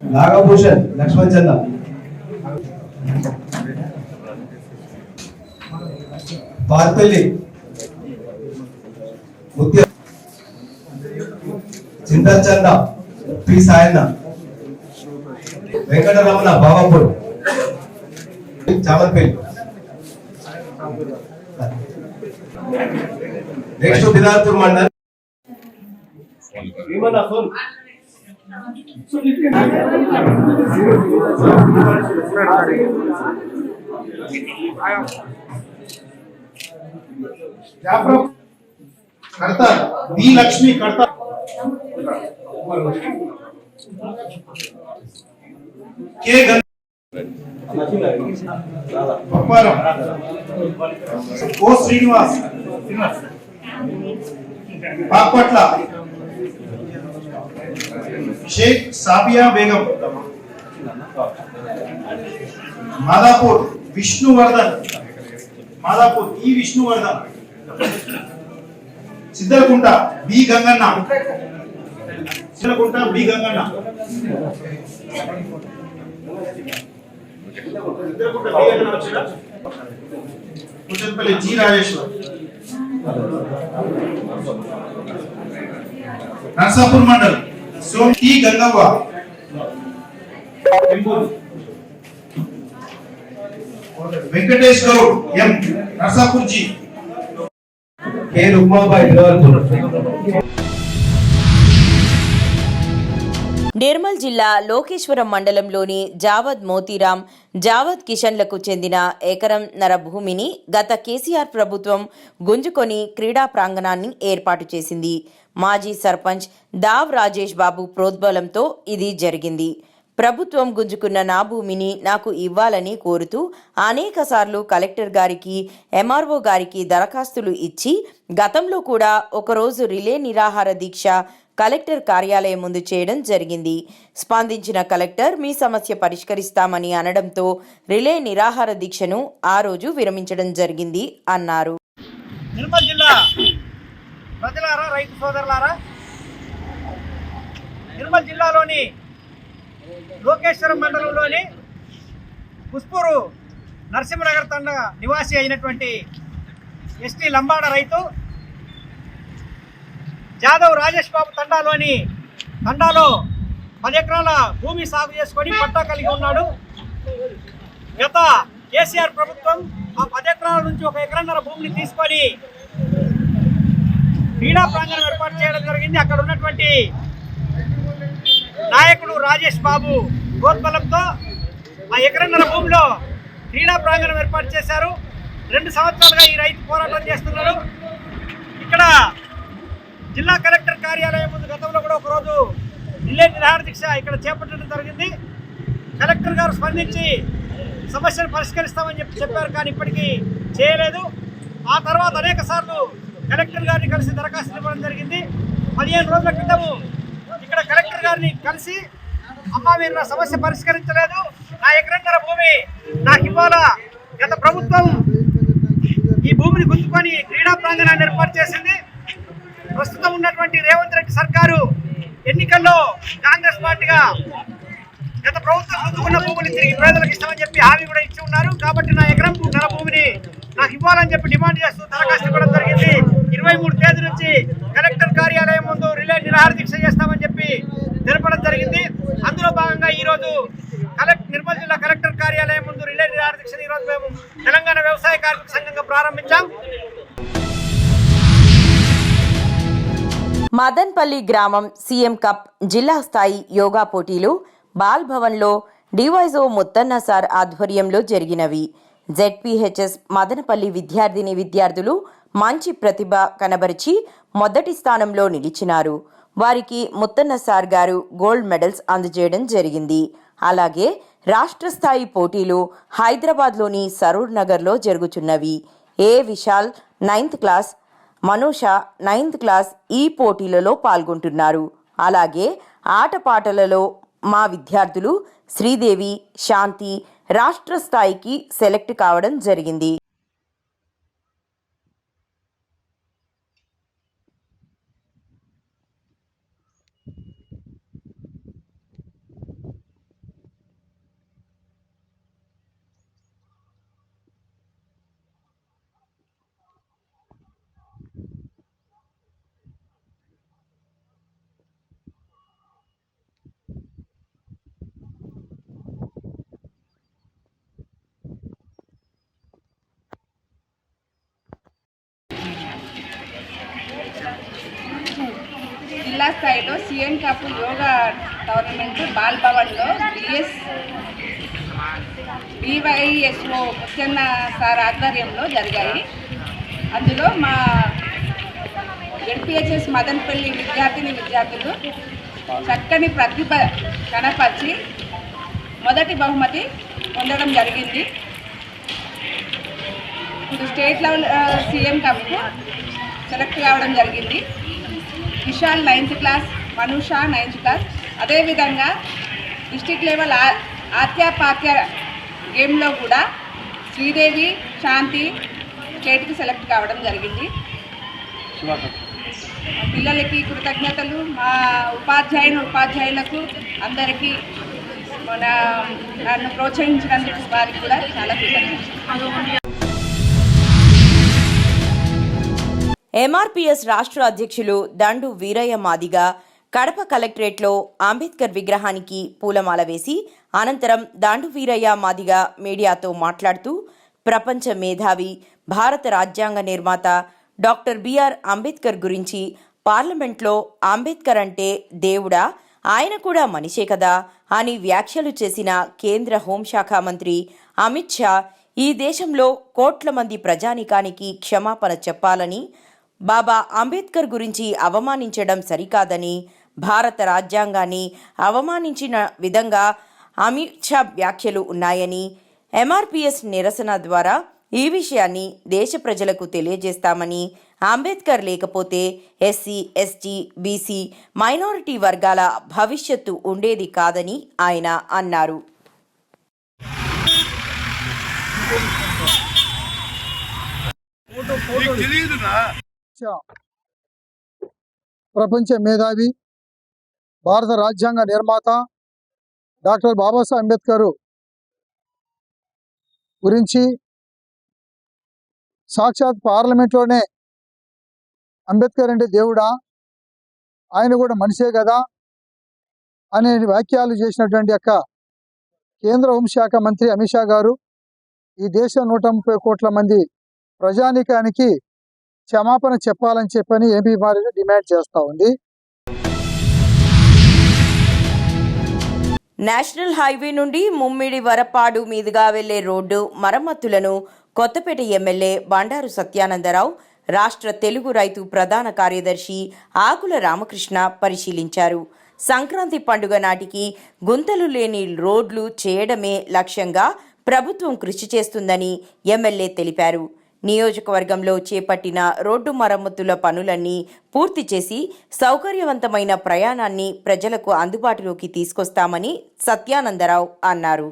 నాగభూషణ్ లక్ష్మణ్ చంద, Parpalli Mutya, Chintal Chanda, P Sayanna, Venkataramana Babapur, Chamalpalli. Next Dinarpur mandal Karta V Lakshmi Karta K Papparam O Srinivas Pakpatla Sheikh Sabiya Begum Madapur Vishnuvardhan Madapur E Vishnuvardhan Siddhalakunta B Gangana Siddhalakunta B Gangana Kuchanpalli G Rajeshwar Narsapur mandal Somati Gangavva Venkatesh Goud M Narsapur G K Rukmabai Nirmal జిల్లా లోకేశ్వరం మండలంలోని జావద్ మోతీరాం, జావద్ కిషన్లకు చెందిన ఎకరంన్నర భూమిని గత కేసీఆర్ ప్రభుత్వం గుంజుకొని క్రీడా ప్రాంగణాన్ని ఏర్పాటు చేసింది. మాజీ సర్పంచ్ దావ్ రాజేష్ బాబు ప్రోద్బలంతో ఇది జరిగింది. ప్రభుత్వం గుంజుకున్న నా భూమిని నాకు ఇవ్వాలని కోరుతూ అనేకసార్లు కలెక్టర్ గారికి, ఎంఆర్ఓ గారికి దరఖాస్తులు ఇచ్చి గతంలో కూడా ఒకరోజు రిలే నిరాహార దీక్ష కలెక్టర్ కార్యాలయం ముందు చేయడం జరిగింది. స్పందించిన కలెక్టర్ మీ సమస్య పరిష్కరిస్తామని అనడంతో రిలే నిరాహార దీక్షను ఆ రోజు విరమించడం జరిగింది అన్నారు. నిర్మల్ జిల్లా ప్రజలారా, రైతు సోదరులారా, నిర్మల్ జిల్లాలోని లోకేశ్వరం మండలంలోని పుష్పూరు నరసింహనగర్ తండ నివాసి అయినటువంటి ఎస్టీ లంబాడ రైతు జాదవ్ రాజేష్ బాబు తండాలో 10 ఎకరాల భూమి సాగు చేసుకొని పట్టా కలిగి ఉన్నాడు. గత కేసీఆర్ ప్రభుత్వం ఆ 10 ఎకరాల నుంచి 1 ఎకరన్నర భూమిని తీసుకొని క్రీడా ప్రాంగణం ఏర్పాటు చేయడం జరిగింది. అక్కడ ఉన్నటువంటి నాయకుడు రాజేష్ బాబు ప్రోద్బలంతో ఆ ఎకరన్నర భూమిలో క్రీడా ప్రాంగణం ఏర్పాటు చేశారు. 2 సంవత్సరాలుగా ఈ రైతు పోరాటం చేస్తున్నారు. ఇక్కడ జిల్లా కలెక్టర్ కార్యాలయం ముందు గతంలో కూడా ఒకరోజు రిలే నిరాహార దీక్ష ఇక్కడ చేపట్టడం జరిగింది. కలెక్టర్ గారు స్పందించి సమస్యను పరిష్కరిస్తామని చెప్పారు, కానీ ఇప్పటికీ చేయలేదు. ఆ తర్వాత అనేక సార్లు కలెక్టర్ గారిని కలిసి దరఖాస్తులు ఇవ్వడం జరిగింది. 15 రోజుల క్రితము ఇక్కడ కలెక్టర్ గారిని కలిసి, అమ్మ మీరు నా సమస్య పరిష్కరించలేదు, నా ఎకరన్నర భూమి నాకు ఇవ్వాలా, గత ప్రభుత్వం ఈ భూమిని గుంజుకొని క్రీడా ప్రాంగణాన్ని ఏర్పాటు చేసింది. ప్రస్తుతం ఉన్నటువంటి రేవంత్ రెడ్డి సర్కారు ఎన్నికల్లో కాంగ్రెస్ పార్టీగా గత ప్రభుత్వం గుంజుకున్న భూమిని తిరిగి పేదలకు ఇస్తామని చెప్పి హామీ కూడా ఇచ్చి ఉన్నారు. కాబట్టి నా ఎకరన్నర భూమిని నాకు ఇవ్వాలని చెప్పి డిమాండ్ చేస్తూ దరఖాస్తు ఇవ్వడం జరిగింది. 23 తేదీ నుంచి కలెక్టర్ కార్యాలయం ముందు రిలే నిరాహార దీక్ష చేస్తామని చెప్పి తెలపడం జరిగింది. అందులో భాగంగా ఈరోజు నిర్మల్ జిల్లా కలెక్టర్ కార్యాలయం ముందు రిలే నిరాహార దీక్షను ఈరోజు మేము తెలంగాణ వ్యవసాయ కార్మిక సంఘంగా ప్రారంభించాం. మదన్పల్లి గ్రామం సీఎం కప్ జిల్లా స్థాయి యోగా పోటీలు బాల్ భవన్లో డివైజో ముత్తన్న సార్ ఆధ్వర్యంలో జరిగినవి. జెడ్పీహెచ్ఎస్ మదనపల్లి విద్యార్థులు మంచి ప్రతిభ కనబరిచి మొదటి స్థానంలో నిలిచినారు. వారికి ముత్తన్న సార్ గారు గోల్డ్ మెడల్స్ అందజేయడం జరిగింది. అలాగే రాష్ట్ర స్థాయి పోటీలు హైదరాబాద్లోని సరూర్ నగర్లో జరుగుతున్నవి. A Vishal 9th class, Manusha 9th class ఈ పోటీలలో పాల్గొంటున్నారు. అలాగే ఆటపాటలలో మా విద్యార్థులు శ్రీదేవి, శాంతి రాష్ట్ర స్థాయికి సెలెక్ట్ కావడం జరిగింది. జిల్లా స్థాయిలో CM cup yoga tournament ball భవన్లో డివైఎస్ఓ ముత్తన్న సార్ ఆధ్వర్యంలో జరిగాయి. అందులో మా జెడ్పీహెచ్ఎస్ మదనపల్లి విద్యార్థులు చక్కని ప్రతిభ కనపరిచి మొదటి బహుమతి పొందడం జరిగింది. ఇప్పుడు స్టేట్ లెవెల్ సీఎం కప్కు సెలెక్ట్ కావడం జరిగింది. Vishal 9th class, Manusha 9th class. అదేవిధంగా డిస్టిక్ లెవెల్ ఆత్యాపాత్య గేమ్లో కూడా శ్రీదేవి, శాంతి స్టేట్కి సెలెక్ట్ కావడం జరిగింది. పిల్లలకి కృతజ్ఞతలు. మా ఉపాధ్యాయులకు అందరికీ నన్ను ప్రోత్సహించినందుకు వారికి కూడా చాలా కృతజ్ఞతలు. ఎంఆర్పీఎస్ రాష్ట్ర అధ్యక్షులు దండు వీరయ్య మాదిగ కడప కలెక్టరేట్లో అంబేద్కర్ విగ్రహానికి పూలమాల వేసి అనంతరం దండు వీరయ్య మాదిగ మీడియాతో మాట్లాడుతూ ప్రపంచ మేధావి, భారత రాజ్యాంగ నిర్మాత డాక్టర్ బిఆర్ అంబేద్కర్ గురించి పార్లమెంట్లో అంబేద్కర్ అంటే దేవుడా, ఆయన కూడా మనిషే కదా అని వ్యాఖ్యలు చేసిన కేంద్ర హోంశాఖ మంత్రి అమిత్ షా ఈ దేశంలో కోట్ల మంది ప్రజానికానికి క్షమాపణ చెప్పాలని, బాబా అంబేద్కర్ గురించి అవమానించడం సరికాదని, భారత రాజ్యాంగాన్ని అవమానించిన విధంగా అమిత్ షా వ్యాఖ్యలు ఉన్నాయని, ఎంఆర్పీఎస్ నిరసన ద్వారా ఈ విషయాన్ని దేశ ప్రజలకు తెలియజేస్తామని, అంబేద్కర్ లేకపోతే ఎస్సీ, ఎస్టీ, బీసీ, మైనారిటీ వర్గాల భవిష్యత్తు ఉండేది కాదని ఆయన అన్నారు. ప్రపంచ మేధావి, భారత రాజ్యాంగ నిర్మాత డాక్టర్ బాబాసాహెబ్ అంబేద్కర్ గురించి సాక్షాత్ పార్లమెంట్లోనే అంబేద్కర్ అంటే దేవుడా, ఆయన కూడా మనిషే కదా అనే వ్యాఖ్యలు చేసినటువంటి యొక్క కేంద్ర హోంశాఖ మంత్రి అమిత్ షా గారు ఈ దేశం 130 కోట్ల మంది ప్రజానీకానికి క్షమాపణ చెప్పాలని చెప్పని ఏపీ భారత డిమాండ్ చేస్తూ ఉంది. నేషనల్ హైవే నుండి ముమ్మిడి వరపాడు మీదుగా వెళ్లే రోడ్డు మరమ్మతులను కొత్తపేట ఎమ్మెల్యే బండారు సత్యానందరావు, రాష్ట్ర తెలుగు రైతు ప్రధాన కార్యదర్శి ఆకుల రామకృష్ణ పరిశీలించారు. సంక్రాంతి పండుగ నాటికి గుంతలు లేని రోడ్లు చేయడమే లక్ష్యంగా ప్రభుత్వం కృషి చేస్తుందని ఎమ్మెల్యే తెలిపారు. నియోజకవర్గంలో చేపట్టిన రోడ్డు మరమ్మతుల పనులన్నీ పూర్తి చేసి సౌకర్యవంతమైన ప్రయాణాన్ని ప్రజలకు అందుబాటులోకి తీసుకొస్తామని సత్యానందరావు అన్నారు.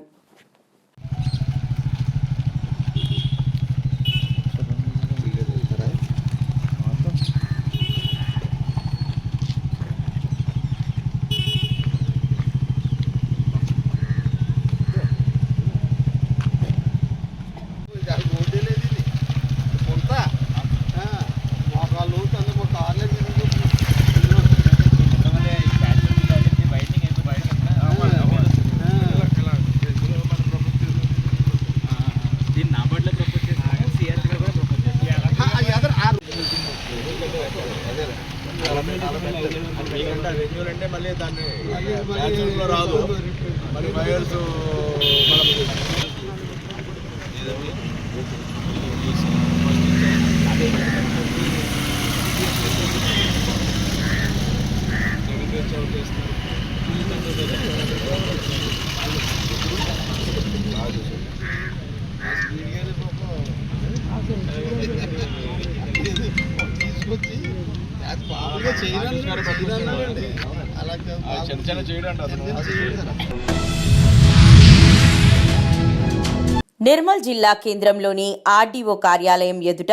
నిర్మల్ జిల్లా కేంద్రంలోని ఆర్డీఓ కార్యాలయం ఎదుట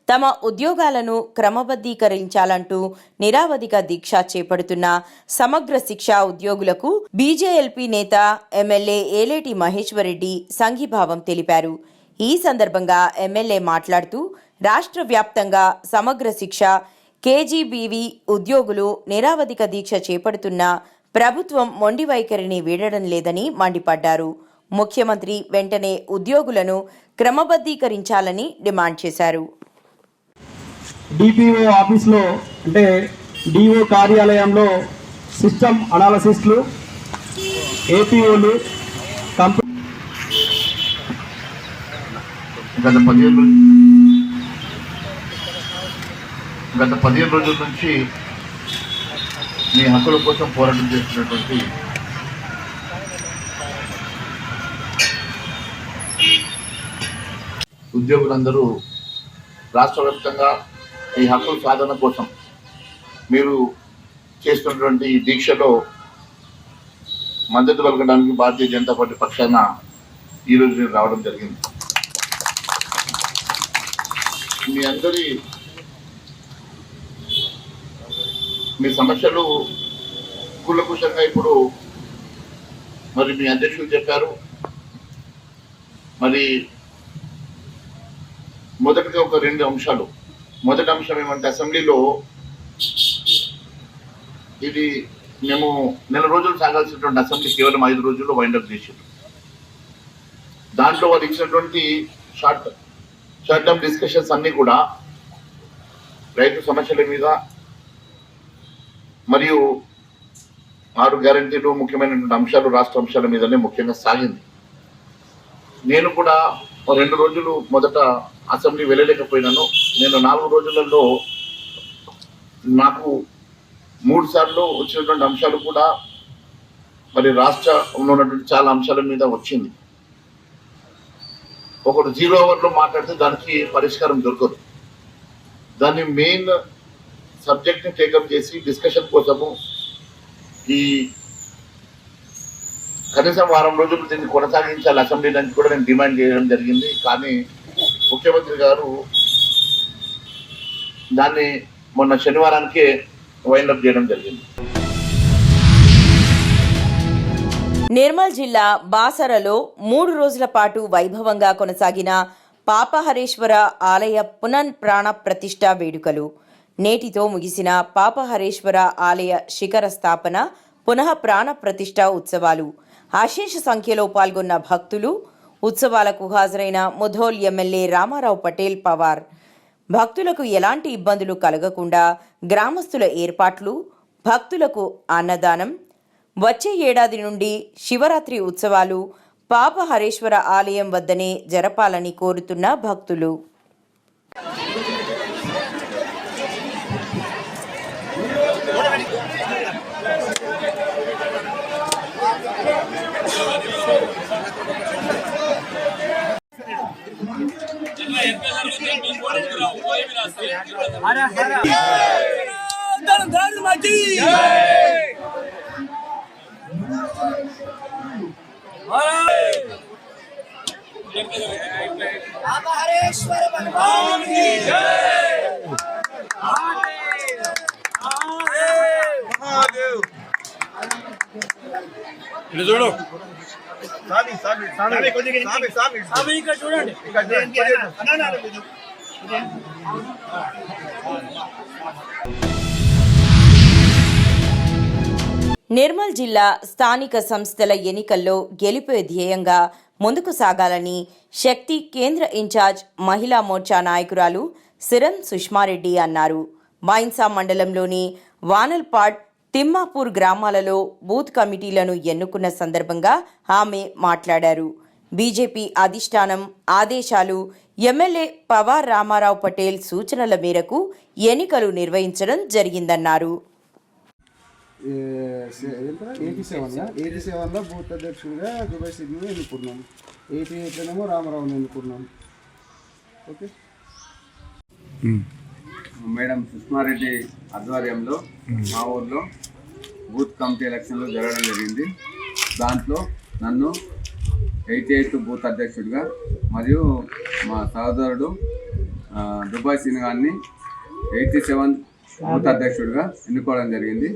తమ ఉద్యోగాలను క్రమబద్ధీకరించాలంటూ నిరావధిక దీక్ష చేపడుతున్న సమగ్ర శిక్ష ఉద్యోగులకు బీజేఎల్పీ నేత ఎమ్మెల్యే ఏలేటి మహేశ్వరరెడ్డి సంఘీభావం తెలిపారు. ఈ సందర్భంగా ఎమ్మెల్యే మాట్లాడుతూ రాష్ట్ర వ్యాప్తంగా సమగ్ర శిక్ష కేజీబీవీ ఉద్యోగులు నిరావధిక దీక్ష చేపడుతున్న ప్రభుత్వం మొండి వైఖరిని వీడడం లేదని మండిపడ్డారు. ముఖ్యమంత్రి వెంటనే ఉద్యోగులను క్రమబద్ధీకరించాలని డిమాండ్ చేశారు. డిపిఓ ఆఫీస్లో అంటే డిఓ కార్యాలయంలో సిస్టమ్ అనాలసిస్టులు, ఏపీఓలు గత 15 రోజుల నుంచి మీ హక్కుల కోసం పోరాటం చేస్తున్నటువంటి ఉద్యోగులందరూ రాష్ట్ర వ్యాప్తంగా ఈ హక్కుల సాధన కోసం మీరు చేస్తున్నటువంటి ఈ దీక్షలో మద్దతు పలకడానికి భారతీయ జనతా పార్టీ పక్షాన ఈరోజు నేను రావడం జరిగింది. మీ అందరి మీ సమస్యలు కూలకుశంగా ఇప్పుడు మరి మీ అధ్యక్షులు చెప్పారు. మరి మొదటిగా ఒక 2 అంశాలు. మొదటి అంశం ఏమంటే అసెంబ్లీలో ఇది మేము నెల రోజులు సాగాల్సినటువంటి అసెంబ్లీ కేవలం 5 రోజుల్లో వైండప్ చేసారు. దాంట్లో వారు ఇచ్చినటువంటి షార్ట్ టర్మ్ డిస్కషన్స్ అన్నీ కూడా రైతు సమస్యల మీద మరియు 6 గ్యారంటీలు ముఖ్యమైనటువంటి అంశాలు రాష్ట్ర అంశాల మీదనే ముఖ్యంగా సాగింది. నేను కూడా 2 రోజులు మొదట అసెంబ్లీ వెళ్ళలేకపోయినాను. నేను 4 రోజులలో నాకు 3 సార్లు వచ్చినటువంటి అంశాలు కూడా మరి రాష్ట్రంలో ఉన్నటువంటి చాలా అంశాల మీద వచ్చింది. ఒకటి 0 అవర్లో మాట్లాడితే దానికి పరిష్కారం దొరకదు. దాన్ని మెయిన్ సబ్జెక్ట్ని టేకప్ చేసి డిస్కషన్ కోసము ఈ కనీసం 1 వారం రోజులు దీన్ని కొనసాగించాలి అసెంబ్లీ నుంచి కూడా నేను డిమాండ్ చేయడం జరిగింది. కానీ ముఖ్యమంత్రి గారు దాన్ని మొన్న శనివారానికే వైండప్ చేయడం జరిగింది. నిర్మల్ జిల్లా బాసరలో 3 రోజుల పాటు వైభవంగా కొనసాగిన పాపహరేశ్వర ఆలయ పునఃప్రాణ ప్రతిష్ఠ వేడుకలు. నేటితో ముగిసిన పాపహరేశ్వర ఆలయ శిఖర స్థాపన పునః ప్రాణ ప్రతిష్ఠ ఉత్సవాలు. అశేష సంఖ్యలో పాల్గొన్న భక్తులు, ఉత్సవాలకు హాజరైన ముధోల్ ఎమ్మెల్యే రామారావు పటేల్ పవార్. భక్తులకు ఎలాంటి ఇబ్బందులు కలగకుండా గ్రామస్తుల ఏర్పాట్లు, భక్తులకు అన్నదానం. వచ్చే ఏడాది నుండి శివరాత్రి ఉత్సవాలు పాపహరేశ్వర ఆలయం వద్దనే జరపాలని కోరుతున్న భక్తులు. हरेश्वर भगवान की जय। महादेव ఇది చూడు సామి సామి సామి కొద్దిగా సామి సామి సామి ఇక్కడ చూడండి నిర్మల్ జిల్లా స్థానిక సంస్థల ఎన్నికల్లో గెలుపే ధ్యేయంగా ముందుకు సాగాలని శక్తి కేంద్ర ఇన్ఛార్జ్ మహిళా మోర్చా నాయకురాలు సిరన్ సుష్మారెడ్డి అన్నారు. మైన్సా మండలంలోని వానల్పాడ్, తిమ్మాపూర్ గ్రామాలలో బూత్ కమిటీలను ఎన్నుకున్న సందర్భంగా ఆమె మాట్లాడారు. బీజేపీ అధిష్టానం ఆదేశాలు, ఎమ్మెల్యే పవార్ రామారావు పటేల్ సూచనల మేరకు ఎన్నికలు నిర్వహించడం జరిగిందన్నారు. 87లో బూత్ అధ్యక్షుడిగా దుబాయ్ సిగ్ను ఎన్నుకున్నాం. 88లోనేమో రామారావుని ఎన్నుకున్నాం. ఓకే, మేడం సుష్మారెడ్డి ఆధ్వర్యంలో మా ఊర్లో బూత్ కమిటీ ఎలక్షన్లు జరగడం జరిగింది. దాంట్లో నన్ను 88 బూత్ అధ్యక్షుడిగా మరియు మా సహోదరుడు దుబాయ్ సిన్ గారిని 87 బూత్ అధ్యక్షుడిగా ఎన్నుకోవడం జరిగింది.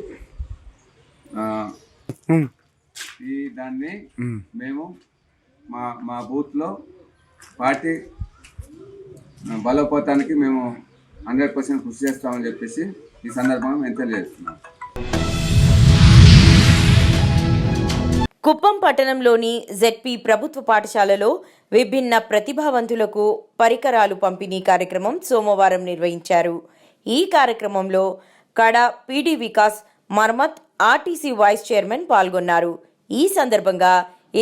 ఈ దాన్ని మేము మా బూత్లో పార్టీ బలోపేతానికి మేము 100% కృషి చేస్తామని చెప్పేసి ఈ సందర్భంగా మేము తెలియజేస్తున్నాం. కుప్పం పట్టణంలోని జెడ్పీ ప్రభుత్వ పాఠశాలలో విభిన్న ప్రతిభావంతులకు పరికరాలు పంపిణీ కార్యక్రమం సోమవారం నిర్వహించారు. ఈ కార్యక్రమంలో కడ PD Vikas Marmat RTC vice chairman పాల్గొన్నారు. ఈ సందర్భంగా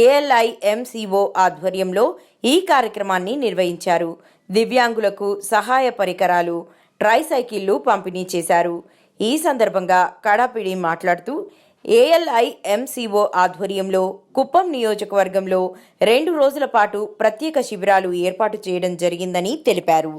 ఏఎల్ఐఎంసీఓ ఆధ్వర్యంలో ఈ కార్యక్రమాన్ని నిర్వహించారు. దివ్యాంగులకు సహాయ పరికరాలు, ట్రైసైకిళ్లు పంపిణీ చేశారు. ఈ సందర్భంగా కడాపిడి మాట్లాడుతూ ఏఎల్ఐఎంసీఓ ఆధ్వర్యంలో కుప్పం నియోజకవర్గంలో 2 రోజుల పాటు ప్రత్యేక శిబిరాలు ఏర్పాటు చేయడం జరిగిందని తెలిపారు.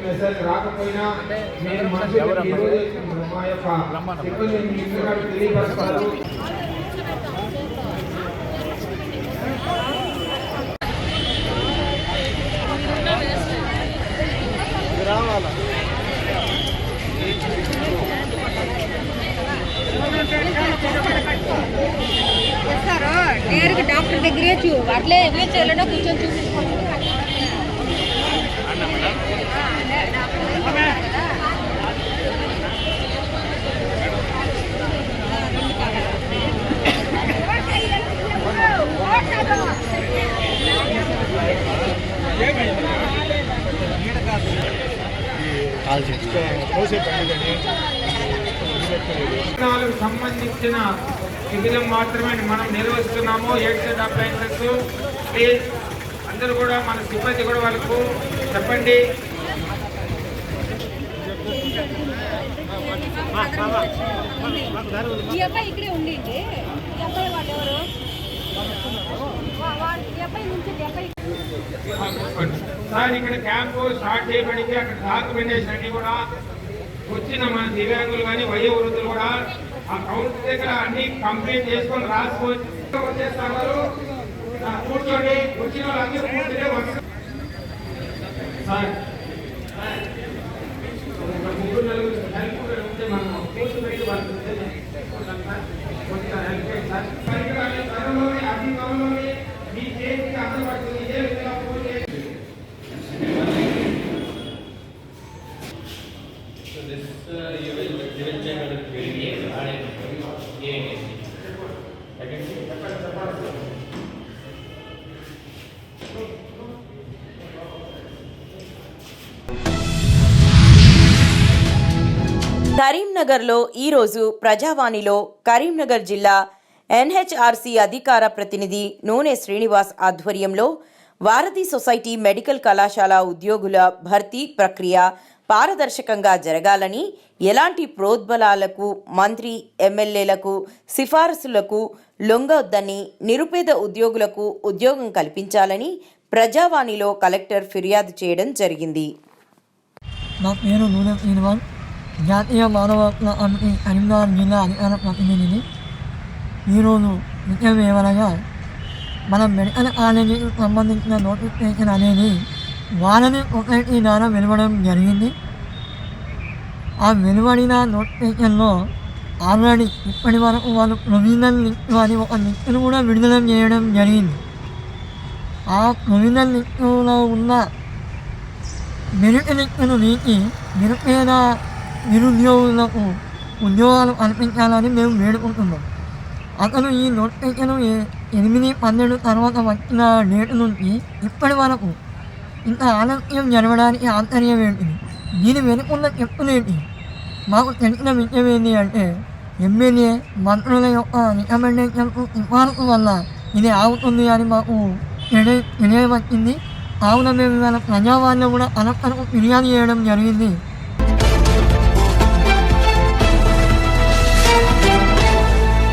మెసేజ్ రాకపోయినా నేను మా యొక్క తెలియపరుస్తారు. నేరుగా డాక్టర్ దగ్గరే అట్లే వీల్ చైర్లో కూర్చొని చూపించుకోండి. సంబంధించిన విధులు మాత్రమే మనం నిర్వహిస్తున్నాము. ఎయిడ్స్ అప్లయన్సెస్ ప్లీజ్ అందరూ కూడా మన సిబ్బంది కూడా వాళ్ళకు చెప్పండి. ఈ అబ్బాయి ఇక్కడే ఉండి ఈ అబ్బాయి వాళ్ళు ఎవరు సార్ ఇక్కడ క్యాంపు స్టార్ట్ చేయబడింది. అక్కడ డాక్యుమెంటేషన్ అన్ని కూడా వచ్చిన మన దివ్యాంగులు కానీ వయోవృద్ధులు కూడా ఆ కౌంటర్ దగ్గర అన్ని కంప్లీట్ చేసుకొని రాసుకోవచ్చు. వచ్చేస్తారు కూర్చోండి. వచ్చిన వాళ్ళందరూ కూర్చొని వస్తారు. సార్ ముగ్గురు నలుగురు హెల్ప్ ఉంటే మనం కూర్చోబెట్టి వాళ్ళు హెల్ప్ చేయండి సార్. త్వరలోనే అతి త్వరలోనే మీ చేతికి అందబడుతుంది. ఇదే విధంగా పూజ చేయండి. కరీంనగర్లో ఈరోజు ప్రజావాణిలో కరీంనగర్ జిల్లా ఎన్హెచ్ఆర్సీ అధికార ప్రతినిధి నూనె శ్రీనివాస్ ఆధ్వర్యంలో వారధి సొసైటీ మెడికల్ కళాశాల ఉద్యోగుల భర్తీ ప్రక్రియ పారదర్శకంగా జరగాలని, ఎలాంటి ప్రోద్బలాలకు, మంత్రి ఎమ్మెల్యేలకు సిఫారసులకు లొంగొద్దని, నిరుపేద ఉద్యోగులకు ఉద్యోగం కల్పించాలని ప్రజావాణిలో కలెక్టర్ ఫిర్యాదు చేయడం జరిగింది. నా పేరు నూనె శ్రీనివాస్, జాతీయ మానవ హక్కుల కమిటీ కరీంనగర్ జిల్లా అధికార ప్రతినిధిని. ఈరోజు విషయం ఏమనగా, మన మెడికల్ కాలేజీకి సంబంధించిన నోటిఫికేషన్ అనేది వారధి సొసైటీ ద్వారా వెలువడడం జరిగింది. ఆ వెలువడిన నోటిఫికేషన్లో ఆల్రెడీ ఇప్పటి వరకు వాళ్ళు ప్రొవిజనల్ లిస్టు అని ఒక లిస్టును కూడా విడుదల చేయడం జరిగింది. ఆ ప్రొవిజనల్ లిస్టులో ఉన్న మెరిట్ లిస్టును తీసి నిరుపేద నిరుద్యోగులకు ఉద్యోగాలు కల్పించాలని మేము వేడుకుంటున్నాం. అతను ఈ నోటిఫికేషన్ 8/12 తర్వాత వచ్చిన డేట్ నుంచి ఇప్పటి వరకు ఇంత ఆలస్యం జరగడానికి ఆశ్చర్యం ఏంటిది? దీని వెనుకున్న చెప్పులేంటి? మాకు తెలిసిన విషయం ఏంటి అంటే, ఎమ్మెల్యే మంత్రుల యొక్క రికమెండేషన్ సిఫారసు వల్ల ఇది ఆగుతుంది అని మాకు తెలియవచ్చింది. కావున మేము ఇవాళ ప్రజావాణిలో కూడా కలెక్టర్కు ఫిర్యాదు చేయడం జరిగింది.